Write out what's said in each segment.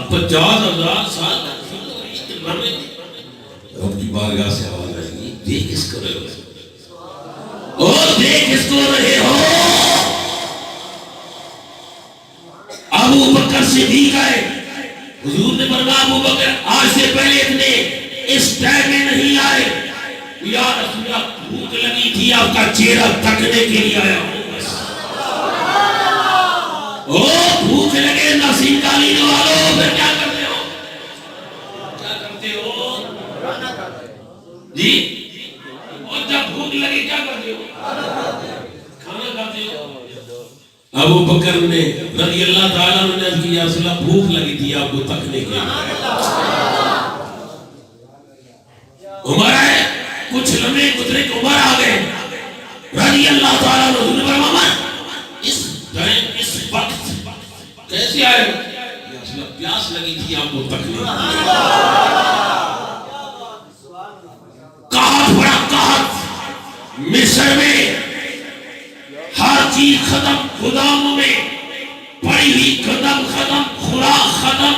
اب 50,000 سال رب کی بارگاہ سے آواز آئے گی، دیکھ اس کو رہے ہو، اور دیکھ اس کو رہے ہو۔ ابو بکر صدیق آئے، حضور نے فرمایا ابو بکر آج سے پہلے اتنے اس ٹائم میں نہیں آئے، یا رسول اللہ بھوک لگی تھی آپ کا چہرہ تکنے کے لیے آیا ہوں بس۔ او بھوک لگے نسیم قالین والوں پھر کیا کرتے ہو؟ کیا کرتے ہو جی؟ اور جب بھوک لگے کیا کرتے ہو؟ کھانا کھاتے ہو۔ ابو بکر نے رضی اللہ تعالیٰ عنہ نے کیا، یا رسول اللہ بھوک لگی تھی آپ کو تکنے کے لیے۔ عمر آئے، کچھ لمحے گزرے کہ عمر آ گئے رضی اللہ تعالیٰ عنہ نے فرمایا عمر اس ٹائم اس وقت کیسے آئے؟ یا رسول اللہ پیاس لگی تھی آپ کو تکنے کے لیے۔ قحط بڑا قحط، مصر میں ہر چیز ختم، گوداموں میں پڑی ہوئی قدم ختم، خوراک ختم۔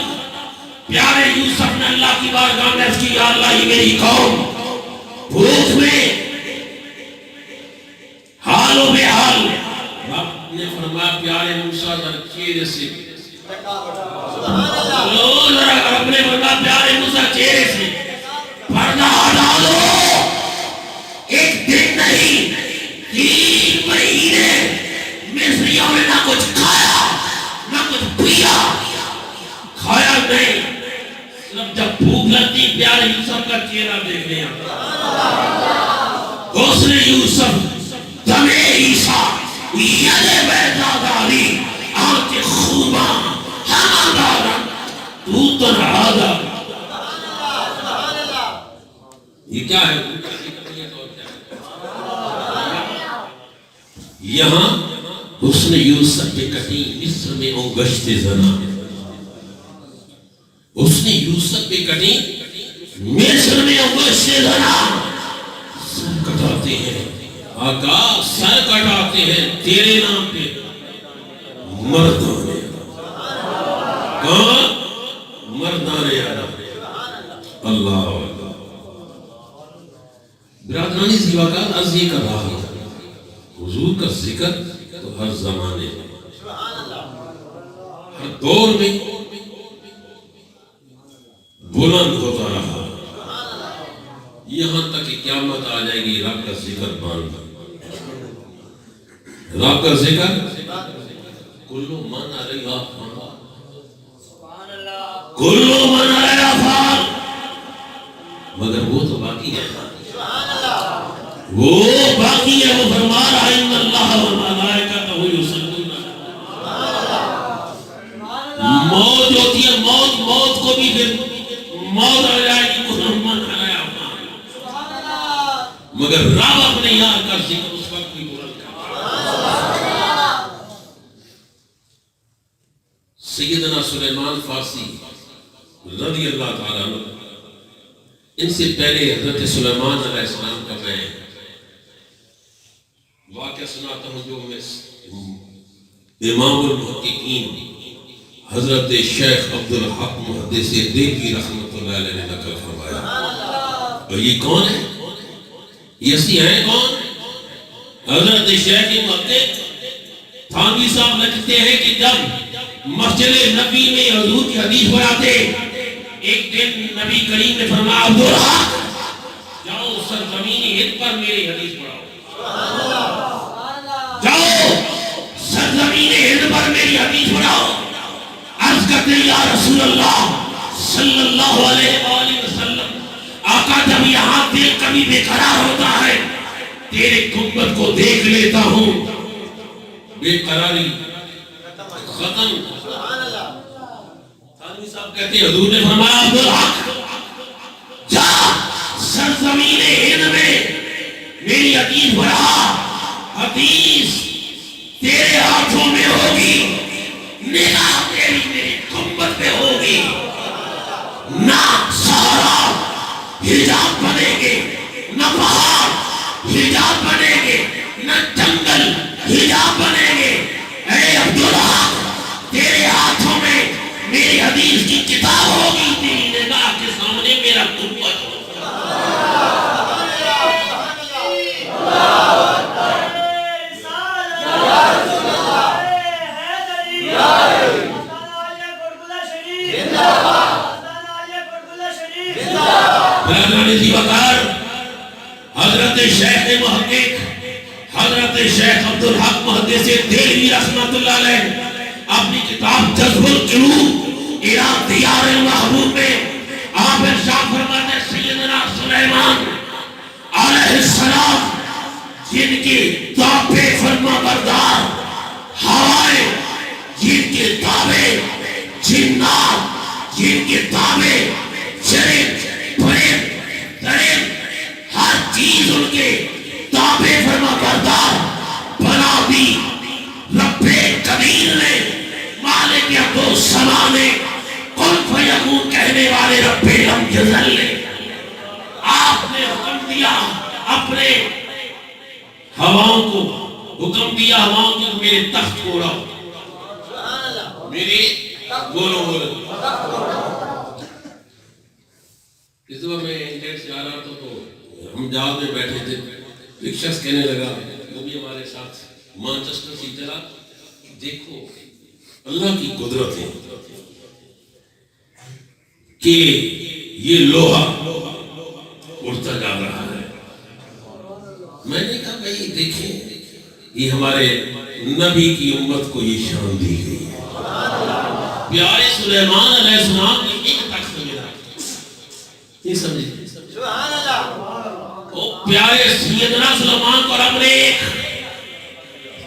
پیارے یوسف نے اللہ کی بارگاہ میں عرض کی، یا اللہ یہ میری قوم بھوک میں حال و بے حال۔ رب نے فرمایا پیارے موسیٰ ذرا چہرے سے، رب نے فرمایا پیارے موسیٰ چہرے سے پردہ ہٹا دو۔ ایک دن نہیں 3 مہینے مصریوں نے نہ کچھ کھایا نہ کچھ پیا، کھایا نہیں، صرف جب بھوک لگتی پیارے یوسف کا چہرہ دیکھنے آتا۔ حسن یوسف دم عیسیٰ ید بیضاداری آنکھ خوباں ہمہ دارا تو تنہادا۔ یہ کیا ہے؟ یہاں حسن یوسف پہ کٹی مصر میں گشت زنا، حسن یوسف پہ کٹی مصر میں گشت زنا۔ سر کٹاتے ہیں آقا، سر کٹاتے ہیں تیرے نام پہ مردانے، کہاں؟ مردانے اللہ۔ برادرانی اسی وقت عرض یہ کر رہا ہوں، حضور کا ذکر تو ہر زمانے میں ہر دور میں بلند ہوتا رہا، یہاں تک کہ قیامت آ جائے گی رب کا ذکر باندھ، رب کا ذکر کلو من علیہا فان، کلو من علیہا فان، مگر وہ تو باقی ہے، وہ باقی ہے۔ وہ فرما رہا ہے ان اللہ والملائکۃ یصلون، موت ہوتی ہے، موت کو بھی پھر موت آ جائے گی، کلو من علیہا فان، مگر رب اپنے یار کا ذکر اس وقت بھی بلند کرتا۔ سیدنا سلیمان فارسی رضی اللہ تعالیٰ عنہ، ان سے پہلے حضرت سلیمان علیہ السلام کا میں واقعہ سناتا ہوں جو میں امام المحققین حضرت شیخ عبدالحق محدث دہلوی رحمۃ اللہ علیہ نے نقل فرمایا۔ اور یہ کون ہے؟ یہ سی ہیں کون؟ حضرت شیخ محدث تھانوی صاحب لکھتے ہیں کہ جب مسجد نبی میں حضور کی حدیث پڑھاتے، ایک دن نبی کریم نے فرمایا عبدالحق جاؤ سرزمین ہند پر میری حدیث پڑھاؤ، جاؤ سرزمین ہند پر میری حدیث پڑھاؤ۔ عرض کرتے ہیں یا رسول اللہ صلی اللہ علیہ وآلہ وسلم، آقا جب یہاں دل کبھی بے قرار ہوتا ہے تیرے گنبد کو دیکھ لیتا ہوں، بے قراری ختم۔ تھانوی صاحب کہتے ہیں حضور نے فرمایا عبدالحق جا سرزمین ہند میں میری حدیث پڑھا، حدیث تیرے ہاتھوں میں ہوگی، نگاہ تیری میری گنبد پہ ہوگی، نہ سہارا حجاب بنے گے، نہ پہاڑ حجاب بنے گے، نہ جنگل حجاب بنے گے۔ اے عبدالحق تیرے ہاتھوں میں میری حدیث کی کتاب ہوگی تیری نگاہ کے سامنے میرا قوت ہوگا. حضرت شیخ محقق حضرت شیخ عبدالحق محدث دہلوی رحمۃ اللہ علیہ اپنی کتاب جذب القلوب الی دیار المحبوب میں آپ ارشاد فرماتے ہیں سیدنا سلیمان علیہ السلام جن کے تابع فرما بردار ہوائیں، جن کے تابع جنات، جن کے تابع چرند پرند درند، ہر چیز ان کے تابع فرما بردار بنا دی رب کبیر نے، مالک دو سما نے، کن فیکون کہنے والے رب لم یزل نے. آپ نے حکم دیا اپنے ہواؤں کو، حکم دیا ہواؤں کو میرے تخت کو اڑاؤ، میرے بولو بولو. اس دفعہ میں انٹرنیٹ سے آ رہا تھا تو ہم جہاز میں بیٹھے تھے، ایک شخص کہنے لگا، وہ بھی ہمارے ساتھ مانچسٹر سے چلا، دیکھو اللہ کی قدرت ہے کہ یہ لوہا اڑتا جا رہا ہے. میں نے کہا بھائی دیکھیں یہ ہمارے نبی کی امت کو یہ شان دی گئی ہے. پیارے سلیمان علیہ السلام نے ایک تخت ملا، یہ سمجھے سبحان اللہ. وہ پیارے سیدنا سلیمان کو رب نے ایک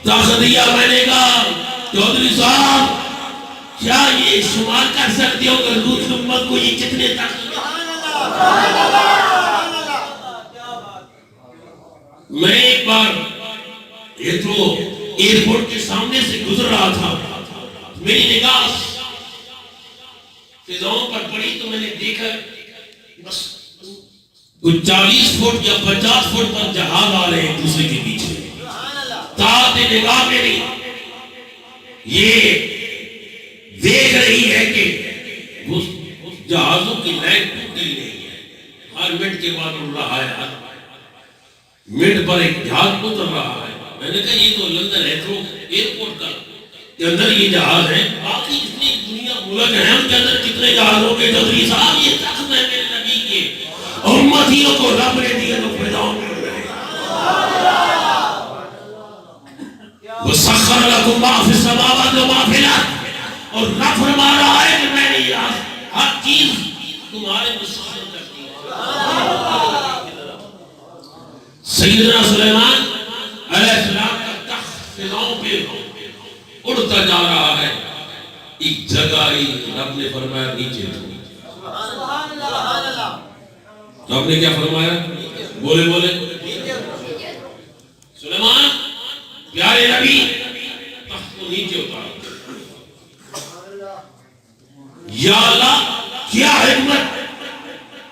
تخت دیا. میں نے کہا چودھری صاحب کیا یہ شمار کر سکتے ہو کہ دوسری امت کو یہ کتنے تخت ملے؟ میں ایک بار ایتھرو ایئرپورٹ کے سامنے سے گزر رہا تھا، میری نگاہ فضاؤں پر پڑی تو میں نے دیکھا بس کچھ 40 فٹ یا 50 فٹ پر جہاز آ رہے ہیں ایک دوسرے کے پیچھے. طاقت نگاہ میری یہ دیکھ رہی ہے کہ اس جہازوں کی لائن ٹوٹی نہیں ہے، ہر منٹ کے بعد اڑ رہا ہے، ہر منٹ پر ایک جہاز اتر رہا ہے. میں نے کہا یہ تو لندن ہیتھرو ایئرپورٹ کا کے اندر یہ جہاز ہے، باقی جتنی دنیا ملک ہیں ان کے اندر کتنے جہاز ہوں گے؟ چودھری صاحب یہ تخت ہے میرے نبی کے، امتیوں کو رب نے دیا تو فضاؤں میں اڑ رہے. وَسَخَّرَ لَكُم مَّا فِي السَّمَاوَاتِ وَمَا فِي الْأَرْضِ، اور رب فرما رہا ہے کہ میں نے یہ ہر چیز تمہارے مسخر کر دی. سیدنا سلیمان علیہ السلام کا تخت فضاؤں پہ اڑتا جا رہا ہے. ایک جگہ ہی رب نے فرمایا نیچے تو رب نے کیا فرمایا؟ بولے بولے سلیمان پیارے نبی تخت کو نیچے اتارو. یا اللہ کیا حکمت؟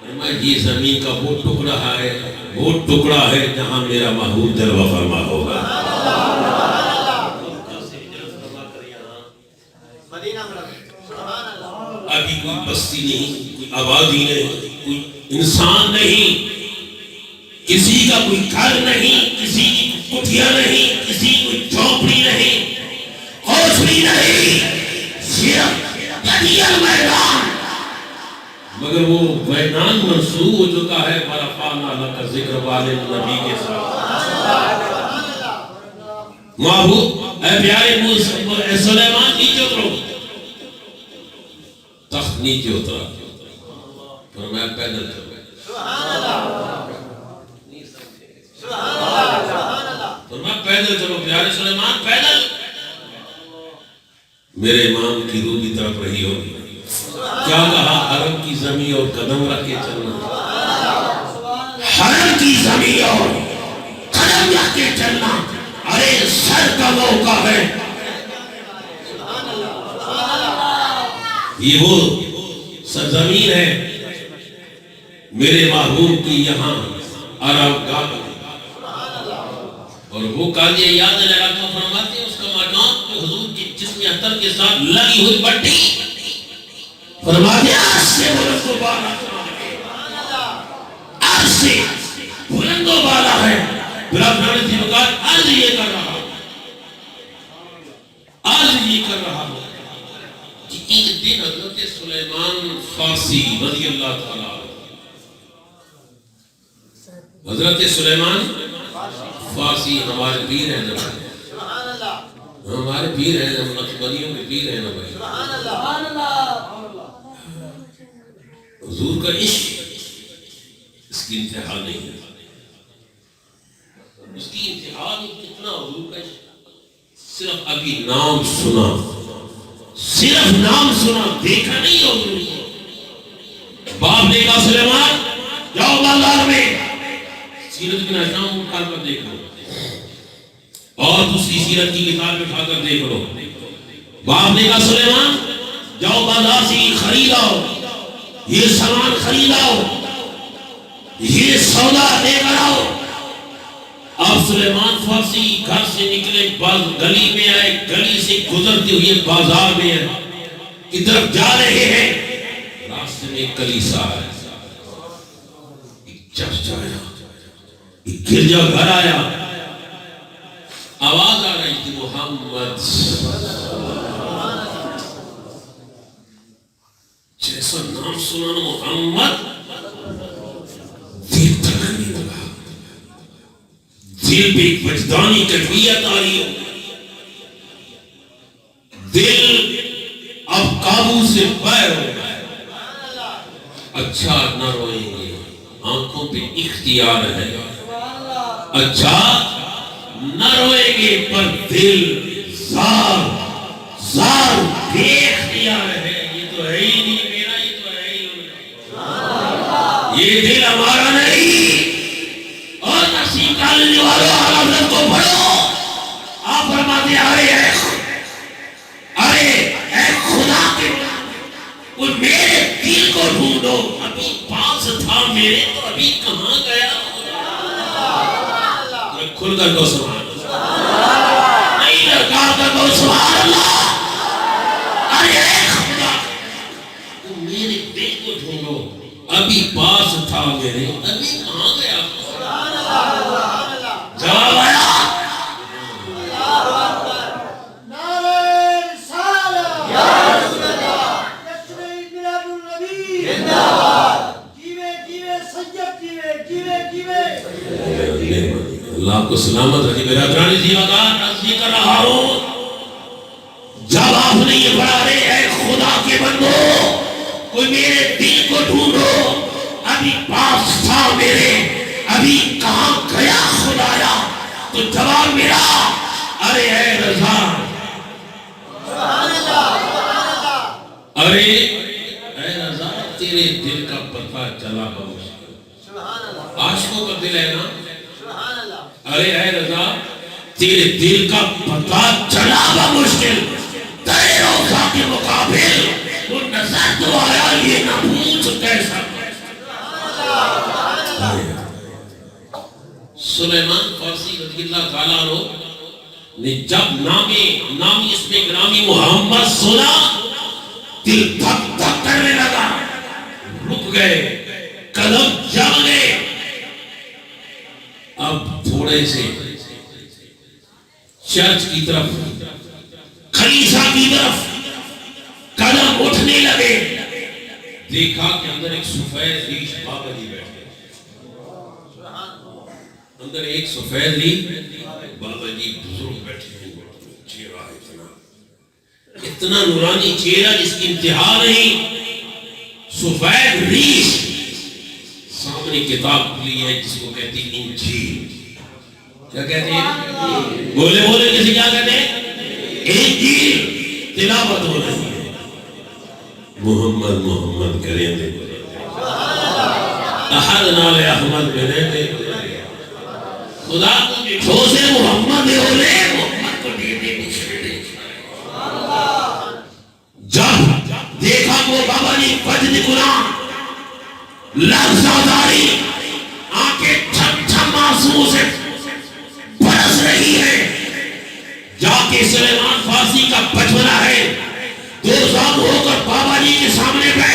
فرمایا یہ زمین کا وہ ٹکڑا ہے، وہ ٹکڑا ہے جہاں میرا محبوب جلوہ فرما ہوگا. ابھی کوئی بستی نہیں، کوئی آبادی نہیں، کوئی انسان نہیں، کسی کا کوئی گھر نہیں، کسی کی کٹھیا نہیں، کسی کوئی جھونپڑی نہیں، حوصلی نہیں، صرف بدیل میدان. مگر وہ میدان منصوب ہو چکا ہے ورفعنا لک ذکر والے نبی کے ساتھ. محبوب اے پیارے سلیمان نیچے اترو. تخت نیچے اترا، فرمایا پیدل چلو. فرمایا پیدل چلو. پیارے سلیمان پیدل. میرے امام کی روح کی طرف رہی ہوگی. کیا کہا؟ حرم کی زمین اور قدم رکھ کے چلنا. حرم کی زمین اور قدم رکھ کے چلنا. ارے سر کا موقع ہے. یہ وہ سرزمین ہے میرے محبوب کی، یہاں آرام گاہ اور وہ قاضی یاد علیہ فرماتے ہیں اس کا مقام حضور کے جسم اطہر کے ساتھ لگی ہوئی بٹی فرماتے عرش سے بلند و بالا عرش سے بلند و بالا ہے. پھر آپ نے کہا عرض یہ کر رہا ہوں عرض یہ کر رہا ہوں کہ ایک دن حضرت سلیمان فارسی رضی اللہ تعالیٰ حضرت سلیمان فارسی ہمارے پیر ہیں نا ہمارے پیر ہیں ہم نقشبندیوں کے پیر ہیں نا بھائی. حضور کا عشق اس کی انتہا نہیں ہے. اس کی انتہا میں کتنا حضور کا عشق. صرف ابھی نام سنا صرف نام سنا دیکھا نہیں حضور کو. باپ نے کہا سلیمان جاؤ بازار میں سیرت کی نشان اٹھا کر دیکھ لو اور دوسری سیرت کی کتاب اٹھا کر دیکھ لو. باپ نے کہا سلیمان جاؤ بازار سے خرید آؤ یہ سامان خرید آؤ یہ سودا لے کر آؤ. اب سلیمان فارسی گھر سے نکلے گلی میں آئے گلی سے گزرتے ہوئے بازار میں کی طرف جا رہے ہیں. راستے میں ایک کلیسا ہے ایک چرچ آیا ایک گرجا گھر آیا. آواز آ رہی تھی محمد جیسا نام سنا نا محمد دل دھڑکنے لگا. دل پہ ایک وجدانی کیفیت آ رہی ہے. دل اب قابو سے باہر ہو گیا. اچھا نہ روئیں گے آنکھوں پہ اختیار ہے. اچھا نہ روئیں گے پر دل زار زار بے اختیار ہے. یہ تو ہے ہی نہیں میرا یہ تو ہے ہی ان. یہ دل ہمارا نہیں. اور نصیب کا لینے والوں حضرت کو پڑھو. آپ فرماتے ارے اے خدا کے کوئی میرے دل کو ڈھونڈو. ابھی پاس تھا میرے تو ابھی کہاں گیا. کھل کر کو سبحان اللہ نہیں لگا کر کو سبحان اللہ. ارے اے خدا کوئی میرے دل کو ڈھونڈو. ابھی پاس تھا میرے ابھی کہاں گیا. جواب آیا اللہ کو سلامت رکھے. میرا جانی زیادہ عرض کر رہا ہوں جب آپ نے یہ پڑھا رہے اے خدا کے بندو کوئی میرے دل کو ڈھونڈو. ابھی پاس تھا میرے ابھی کہاں گیا خدایا. تو جواب میرا ارے اے رضا ارے اے رضا تیرے دل کا پتہ چلا بہت. عاشقوں کا دل ہے نا. ارے اے رضا تیرے دل کا پتہ چلا بمشکل. تیرے روزہ کے مقابل وہ نظر تو آیا یہ نہ پوچھ کیسا. سلیمان فارسی رضی اللہ تعالیٰ عنہ نے جب نامی اس میں گرامی محمد سنا دل دھک دھک کرنے لگا. رک گئے قدم جم گئے. اب تھوڑے سے چرچ کی طرف کلیسا کی طرف قدم اٹھنے لگے. دیکھا کہ اندر ایک سفید ریش بابا جی بیٹھے. اندر ایک سفید ریش بابا جی بزرگ بیٹھے ہیں. چہرہ اتنا نورانی چہرہ جس کی انتہا نہیں. سفید ریش سامنے کتاب کھلی ہے جس کو کہتی ہیں انجیل. کیا کہتے ہیں بولے بولے کسی کیا کہتے ہیں انجیل. تلاوت ہو رہی ہے محمد محمد کریں دے احد نال احمد کریں دے. خدا کو مٹھو سے محمد ہو لے محمد کو دے دے جب دیکھا وہ بابا جی وجد قرآن لفظاداری آنکھیں چھم چھم آنسو سے برس رہی ہے. جا کے سلیمان فارسی کا بچپنا ہے. دو سال ہو کر بابا جی کے سامنے بیٹھ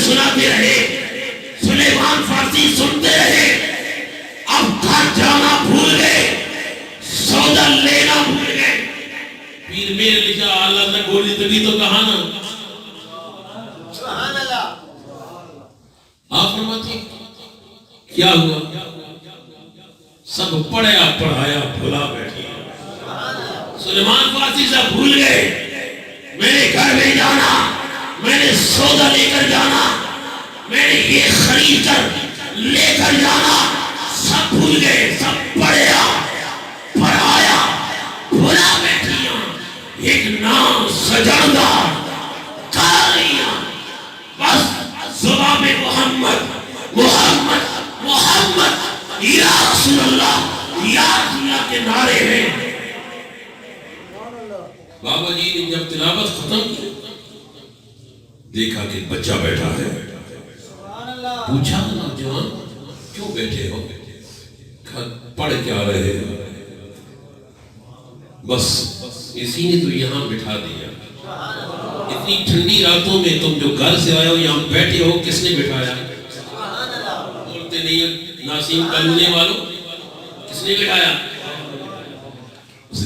سناتے رہے، سلیمان فارسی سنتے رہے، اب گھر جانا بھول گئے، سودا لینا بھول گئے۔ پیر میرے لکھا اللہ نے گولی تبھی تو کہا نا، سبحان اللہ۔ آپ فرماتے کیا ہوا؟ سب پڑھیا پڑھایا بھلا بیٹھے، سلیمان فارسی سے بھول گئے، میں نے گھر میں جانا، میں نے سودا لے کر جانا، میں نے یہ خرید کر لے کر جانا، سب بھول گئے، سب پڑھیا پڑھایا بھلا بیٹھیاں، ایک نام سجاندہ کاریاں، بس زبان میں محمد محمد محمد یا رسول اللہ یا رسول اللہ کے نعرے ہیں۔ بابا جی نے جب تلاوت ختم کی، دیکھا کہ بچہ بیٹھا ہے، پوچھا نوجوان کیوں بیٹھے ہو؟ پڑھ کیا رہے ہو؟ بس اسی نے تو یہاں بٹھا دیا، اتنی ٹھنڈی راتوں میں تم جو گھر سے آئے ہو یہاں بیٹھے ہو، کس نے بٹھایا؟ بولتے نہیں ناسیم کلونے والوں، کس نے بٹھایا؟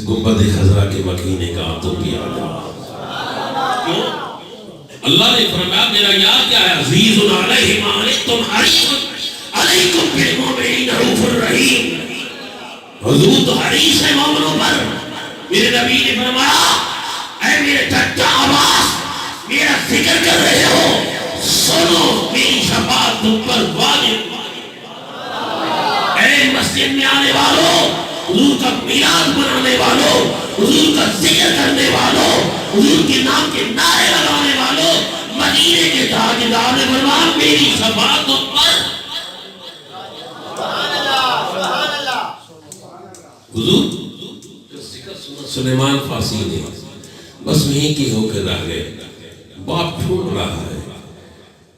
گنبد خضرا کے مکی نے کہا تم بھی آ جاؤ۔ کیوں؟ اللہ نے فرمایا میرا یار کیا ہے، عزیز علیہ ما عنتم حریص علیکم بالمؤمنین رؤوف الرحیم، حضور تو حریص ہے مومنوں پر۔ میرے نبی نے فرمایا اے میرے چچا عباس، میرا ذکر کر رہے ہو، سنو میری شفاعت تم پر واجب۔ اے مسجد میں آنے والوں، حضور کا میلاد منانے والوں، حضور کا ذکر کرنے والوں، حضور کے نام کے نعرے لگانے والوں، مدینے کے تاجدار نے فرمایا میری شفاعت تم پر۔ سبحان اللہ سبحان اللہ۔ حضور جو ذکر سنا سلیمان فارسی نے، بس وہیں کی ہو کر رہ گئے۔ باپ ڈھونڈ رہا ہے،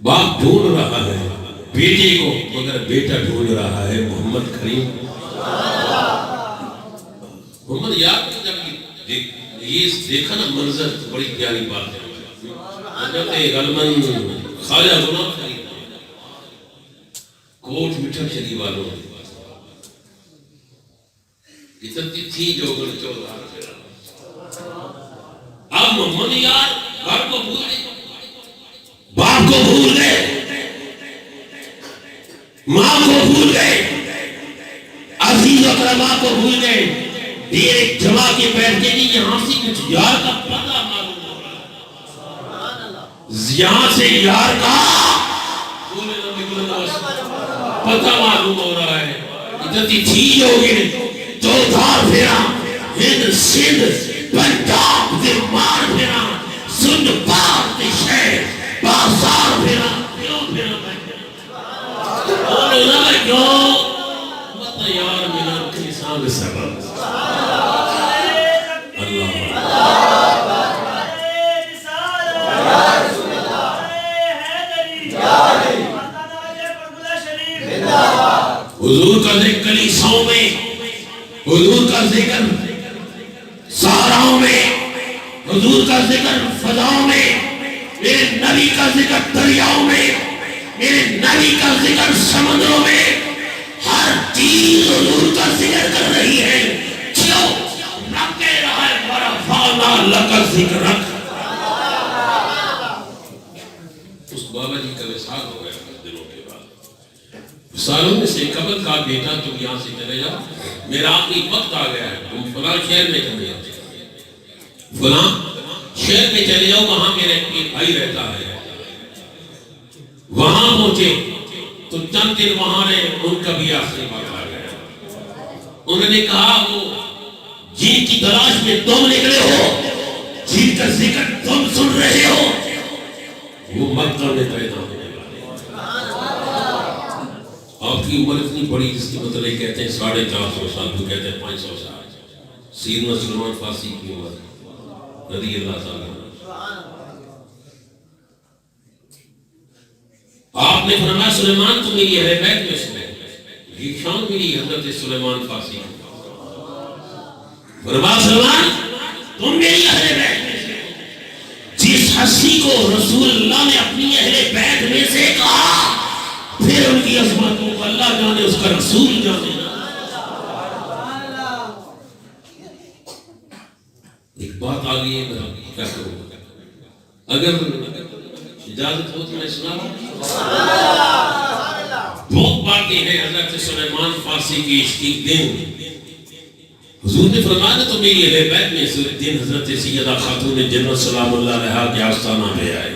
باپ ڈھونڈ رہا ہے بیٹے کو، مگر بیٹا ڈھونڈ رہا ہے محمد کریم۔ محمد یاد جب یہ دیکھا نا منظر تو بڑی پیاری بات ہے۔ حضرت غلمن خواجہ غلام فرید کوٹ مٹھن شریف والوں اتنی تھی جو گل چودہ، اب محمد یار گھر کو بھول گئے، باپ کو بھول گئے، ماں کو بھول گئے، عزیز و اقربا کو بھول گئے، پھر ایک جمع کے بیٹھ کے نہیں یہاں سے کچھ یار کا پتہ معلوم ہو رہا ہے، یہاں سے یار کا پتہ معلوم ہو رہا ہے۔ اتنی تھی ہوگی تو دھار پھیرا، ہند سندھ پنجاب درمان پھیرا، سن پاک شہر بازار پھیرا، کیوں پھیرا بولے نہ کیوں مت یار ملا کسان سبب۔ حضور کا ذکر کلیساؤں میں، حضور کا ذکر سہراؤں میں، حضور کا ذکر فضاؤں میں، میرے نبی کا ذکر دریاؤں میں، میرے نبی کا ذکر سمندروں میں، ہر چیز حضور کا ذکر کر رہی ہے۔ کیوں؟ رب کہہ رہا ہے ورفعنا لک ذکرک۔ اس بابا جی کا وصال ہو گیا کچھ دنوں کے بعد، سالوں میں سے قبل کا بیٹا تم یہاں سے چلے جاؤ، میرا آخری وقت آ گیا ہے، تم فلاں شہر میں چلے جاؤ، فلاں شہر میں چلے جاؤ، وہاں میرا ایک بھائی رہتا ہے۔ وہاں پہنچے تو چند دن وہاں رہے، ان کا بھی آخری وقت آ گیا۔ انہوں نے کہا وہ جن کی تلاش میں تم نکلے ہو، جن کا ذکر تم سن رہے ہو، وہ مکہ میں پیدا ہونے والے۔ آپ کی عمر اتنی بڑی جس کی مطلب کہتے ہیں 450 سال، تو کہتے ہیں 500 سال۔ سیدنا سلیمان فارسی کی عمر رضی اللہ تعالیٰ۔ آپ نے فرمایا سلیمان تم میری اہل بیت میں سے، یہ شان میری حضرت سلیمان فارسی۔ فرمایا سلیمان تم میری اہل بیت میں سے، جس ہستی کو رسول اللہ نے اپنی اہل بیت میں سے عظمتوں کو اللہ جانے، اس کا رسول جانے۔ ایک بات آ گئی ہے، میں کیا کروں؟ اگر اجازت ہو تو میں سنا رہا بہت باتیں ہیں حضرت سلیمان فارسی کی عشق کی دن۔ حضور نے فرمایا نا تو میری اہل بیت میں اس دن حضرت سیدہ خاتون جنت سلام اللہ علیہا کے آستانہ میں آئے۔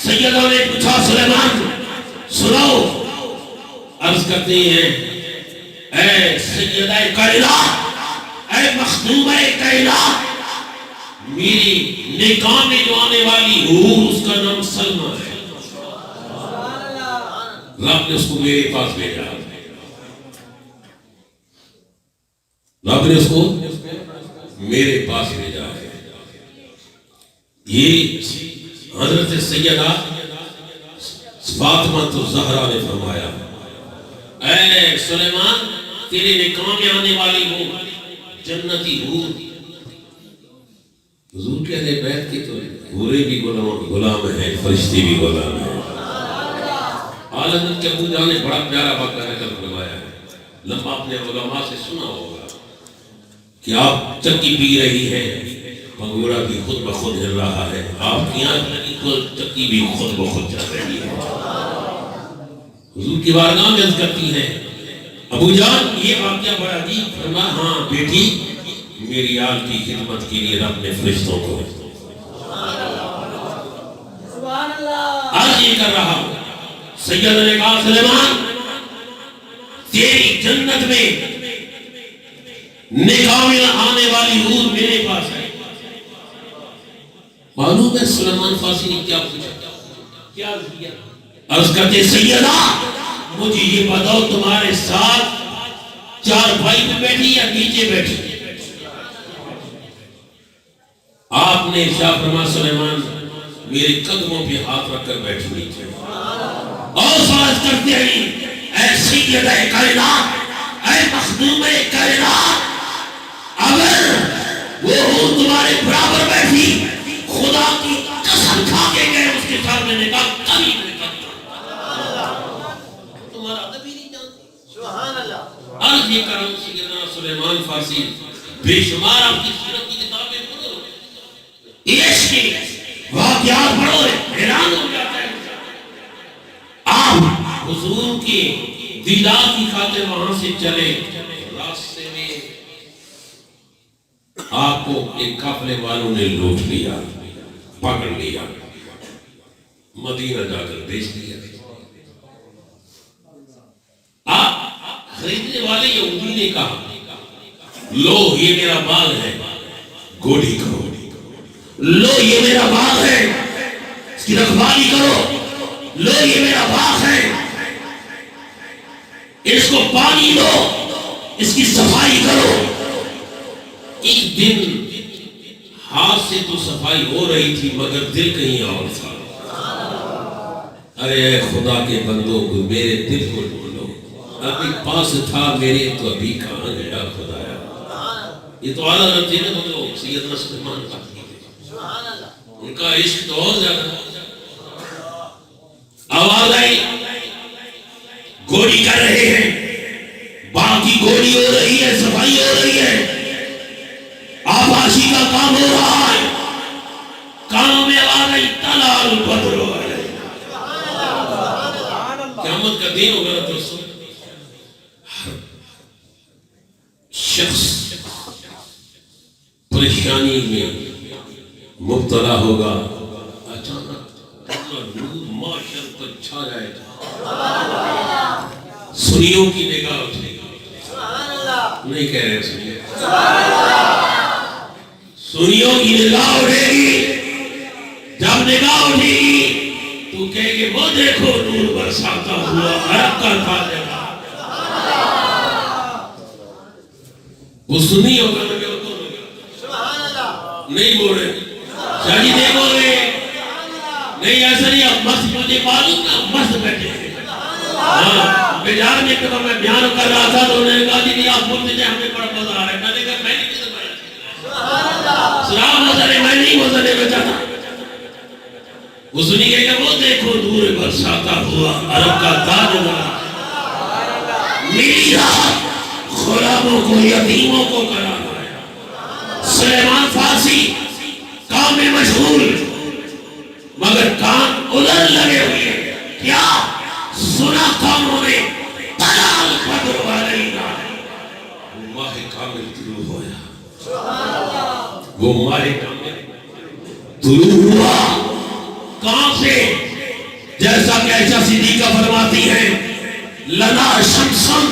سیدہ نے پوچھا سلیمان سناؤ، عرض کرتے ہیں اے سیدہ کائنات، اے مخدومہ کائنات، میری نکاح میں جو آنے والی حور اس کا نام سلمہ ہے، رب نے اس کو میرے پاس بھیجا، رب نے اس کو میرے پاس بھیجا ہے۔ یہ حضرت سیدہ فاطمہ الزہرا نے فرمایا اے سلیمان تیرے نکاح میں آنے والی ہو جنتی حور۔ حضور کے اہل بیت کی تو حوریں بھی غلام ہیں، فرشتے بھی غلام ہیں۔ عالم کے ابو جان نے بڑا پیارا واقعہ نقل فرمایا ہے، لمبا اپنے علماء سے سنا ہوگا کہ آپ چکی پی رہی ہے، بھگورا بھی خود بخود ہل رہا ہے، آپ کی آنکھ لگی تو چکی بھی خود بخود چل رہی ہے۔ حضور کی بارگاہ میں عرض کرتی ہیں ابو جان یہ واقعہ بڑا عجیب، فرمایا ہاں بیٹی میری آل کی خدمت کے لیے رب نے فرشتوں کو آج یہ کر رہا ہوں۔ سیدہ نے کہا سلیمان تیری جنت میں نکاح میں آنے والی حور میرے پاس ہے۔ معلوم ہے سلیمان فارسی نے کیا پوچھا، کیا کیا؟ عرض کرتے سیدہ مجھے یہ بتاؤ تمہارے ساتھ چار بھائی پہ بیٹھی یا نیچے بیٹھی؟ آپ نے ارشاد فرمایا سلیمان میرے قدموں پہ ہاتھ رکھ کر بیٹھی نیچے، اور سوال کرتے ہیں اے سیدہ کائنات، اے مخدومہ کائنات، اگر وہ تمہارے برابر بیٹھی خدا کی قسم کھا کے گئے اس کے ساتھ میں نے کہا کبھی نہیں کرتا، تمہارا ادب ہی نہیں جانتی۔ سبحان اللہ۔ عرض یہ کروں سیدنا سلیمان فارسی بے شمار آپ کی سیرت کی کتابیں پڑھو، عشق کی واقعات پڑھو، حیران ہو جاتا ہے۔ آپ حضور کی دیدار کی خاطر وہاں سے چلے، راستے میں آپ کو ایک قافلے والوں نے لوٹ لیا، پکڑ لیا، مدینہ جا کر بیچ دیا۔ آپ خریدنے والے یہودی نے کہا لو یہ میرا باغ ہے، گوڑی کرو، لو یہ میرا باغ ہے، اس کی رکھوالی کرو، لو یہ میرا باغ ہے، اس کو پانی دو، اس کی صفائی کرو۔ ایک دن ہاتھ سے تو صفائی ہو رہی تھی مگر دل کہیں اور تھا۔ ارے اے خدا کے بندوں کو میرے دل کو ڈھونڈو، ابھی پاس تھا میرے تو ابھی کہاں گیا خدایا۔ یہ تو اعلیٰ حضرت تھے نا جو سیدنا سلیمان کا ان کا عشق تو اور زیادہ۔ آواز آئی گوڑی کر رہے ہیں، باقی گوڑی ہو رہی ہے، صفائی ہو رہی ہے، آباشی کا کام ہو رہا ہے، کام میں آواز آئی تلال بدر ہو رہے۔ قیامت کا دن ہوگا تو شخص پریشانی میں مبتلا ہوگا، اچانک نور معاشر پر چھا جائے گا، سنیوں کی نگاہ اٹھے گی، نہیں کہہ رہے سنیے، سنیوں کی نگاہ اٹھے گی، جب نگاہ اٹھے گی تو کہے گے وہ دیکھو نور برساتا ہوا عرب کا تاج ہے۔ وہ سنی ہوگا مگر نہیں بول رہے، شاہ جی نہیں بول رہے، نہیں ایسا نہیں، اب مست مجھے معلوم نا مست بیٹھے ہیں۔ بیجار میں کبھا میں بیان کر رہا تھا تو انہوں نے کہا جی آپ بولتے جائے ہمیں بڑا مزہ آ رہا ہے، میں نے کہا میں نہیں کسی بڑا سلام مزہ نہیں، میں نہیں مزہ نہیں بچا تھا۔ وہ سنی گئے کہ وہ دیکھو ہوا عرب کا تاجدار، میری رات غلاموں کو یتیموں کو کرا لایا۔ سلیمان فارسی کام میں مشغول مگر کان ادھر لگے ہوئے، کیا سنا کاموں نے طلال بدر علینا، وہ ماہ کامل طلوع ہویا، وہ ماہ کامل طلوع ہوا۔ کہاں سے؟ جیسا کہ عائشہ صدیقہ فرماتی ہیں، لنا شمسن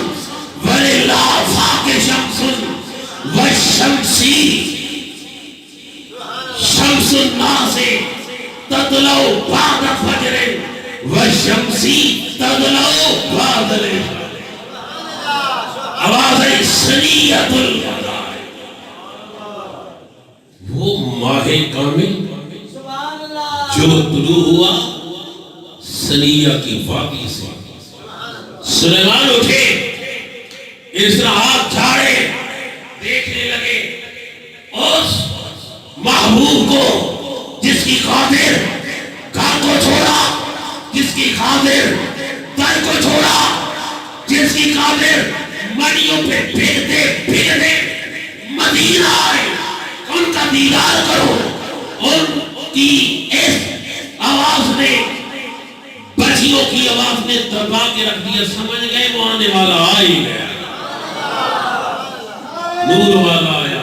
وللہ فاق شمسن والشمسی شمس الناس تطلع بعد فجر والشمسی تطلع بعد الفجر۔ آواز سنیت الوداع، وہ ماہ کامل جو طلوع ہوا سنیہ کی وادی سے۔ سلیمان اٹھے، اس طرح ہاتھ جھاڑے، دیکھنے لگے اس محبوب کو جس کی خاطر گھر کو چھوڑا، جس کی خاطر در کو چھوڑا، جس کی خاطر منیوں پہ پھرتے پھرتے مدینہ آئے، ان کا دیدار کرو۔ ان کی اس آواز نے، بچیوں کی آواز نے دبا کے رکھ دیا، سمجھ گئے وہ آنے والا آ ہی گیا، نور والا آیا۔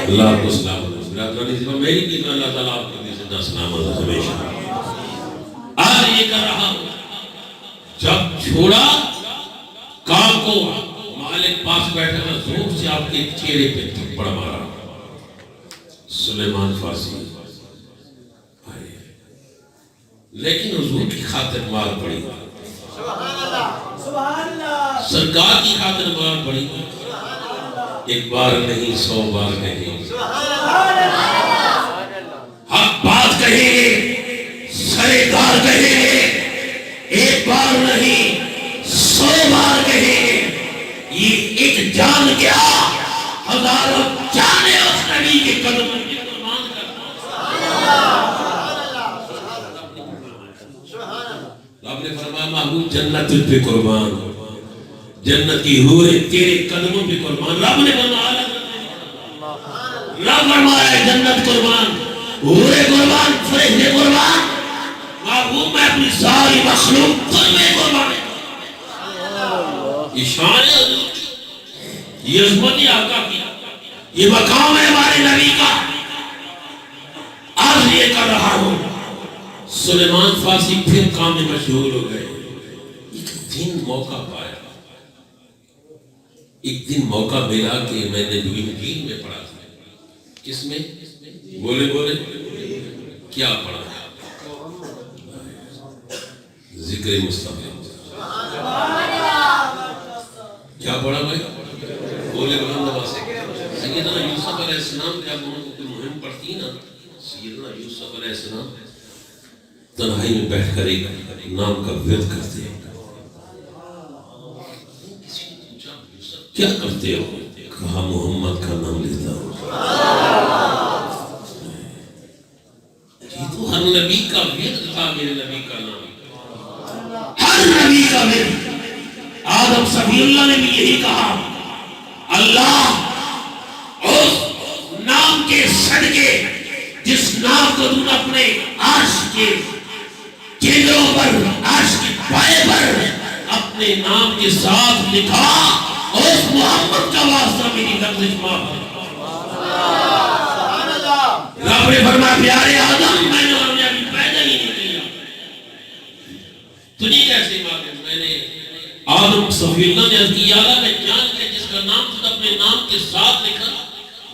اللہ کو سلام علیکم، میری کی اللہ تعالیٰ آپ کو زندہ سلامت ہمیشہ۔ آج یہ کر رہا ہوں، جب چھوڑا کام کو، مالک پاس بیٹھا تھا، زور سے آپ کے چہرے پہ تھپڑ مارا۔ سلیمان فارسی آئے، لیکن حضور کی خاطر مار پڑی، سرکار کی خاطر مار پڑی، ایک بار نہیں 100 بار کہیں، حق بات کہیں گے، سرکار کہیں گے، ایک بار نہیں 100 بار کہیں گے۔ یہ ایک جان کیا ہزاروں جانے اس نبی کے قدموں کی قربان کرتا۔ رب نے فرمایا محبوب جنت تجھ پہ قربان، جنت کی حوریں تیرے قدموں پہ قربان۔ رب نے فرمایا، رب فرمایا جنت قربان، حوریں قربان، فرشتے قربان، محبوب میں اپنی ساری مخلوق تجھ میں قربان۔ یہ شان ہے حضور کی، یہ عظمت آقا کی، یہ مقام ہے ہمارے نبی کا۔ آج یہ کر رہا ہوں۔ سلیمان فارسی پھر کام میں مشغول ہو گئے۔ ایک دن موقع پایا، ایک دن موقع ملا کہ میں نے جو انجیل میں پڑھا تھا، کس میں؟ بولے بولے کیا پڑھا؟ ذکر مصطفیٰ۔ کیا پڑھا بھائی؟ بولے بلند آواز سے۔ سیدنا یوسف علیہ السلام جب ان کو کوئی مہم پڑتی نا، سیدنا یوسف علیہ السلام تنہائی میں بیٹھ کر ایک نام کا ورد کرتے ہیں۔ کیا کرتے ہو؟ کہا محمد کا نام لیتا ہوں۔ یہ تو ہر نبی کا ورد تھا، میرے نبی کا نام، ہر نبی کا ورد۔ آدم صفی اللہ نے بھی یہی کہا، اللہ اس نام کے صدقے جس نام کو تم اپنے عرش کے چہروں پر، عرش کے پائے پر اپنے نام کے ساتھ لکھا، اس محمد کا واسطہ میری لفظ معاف ہے۔ رب نے فرمایا پیارے آدم میں نے انہیں ابھی پیدا ہی نہیں کیا، تجھے کیسے معلوم؟ میں نے آدم صفی اللہ نے عرض کیا میں جان کے جس کا نام تجھے اپنے نام کے ساتھ لکھا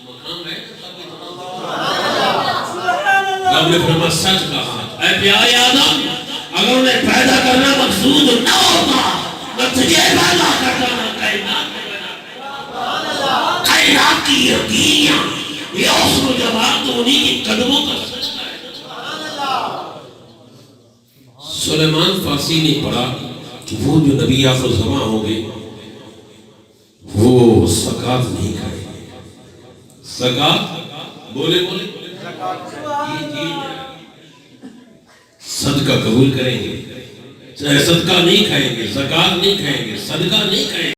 مقام ہے۔ رب نے فرمایا سچ کہا، اے پیارے آدم اگر انہیں پیدا کرنا مقصود نہ ہوتا میں تجھے پیدا کرتا نہ کائنات میں بنا۔ کائنات کی یقینیاں یہ حسن و جمال تو انہی کی قدموں کا صدقہ ہے۔ سلیمان فارسی نے پڑھا کہ وہ جو نبی آخر زمان ہوں گے وہ زکات نہیں کھائیں گے. زکات بولے صدقہ قبول کریں گے، صدقہ نہیں کھائیں گے، زکات نہیں کھائیں گے، صدقہ نہیں کھائیں گے.